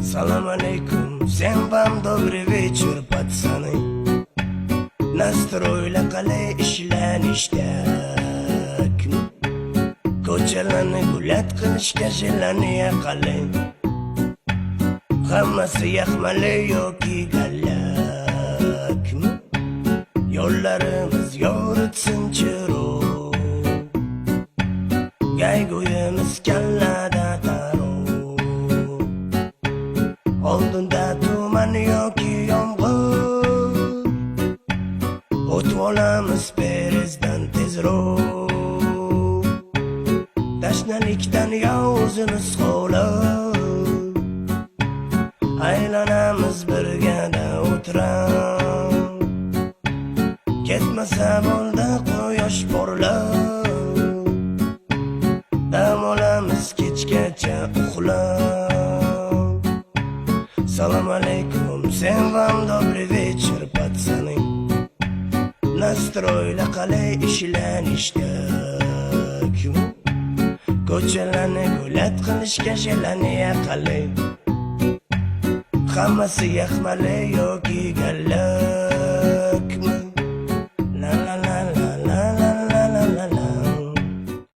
Салам алейкум, всем вам добрый вечер, пацаны. Nastroyla qalay ishlanishda ko'chalarni gullat qilishga jillaniya qalay. Hammasi yaxmali yoki gallakmi? Yo'llarimiz yoritsin chiroq, gayguyimiz kallada taroq. Oldinda tuman yoki yomg'ir, o'tib olamiz perizdan tezroq. Tashnalikdan yovuzimiz xo'lab, aylanamiz birgada o'tirib. Ketmasa bo'ldi quyosh porlab, dam olamiz kechgacha uxlab. Салам алейкум, всем вам добрый вечер, пацаны. Nastroyla qalay ishlanishda ko'chalarni gullat qilishga jillaniya qalay. Hammasi yaxmali yoki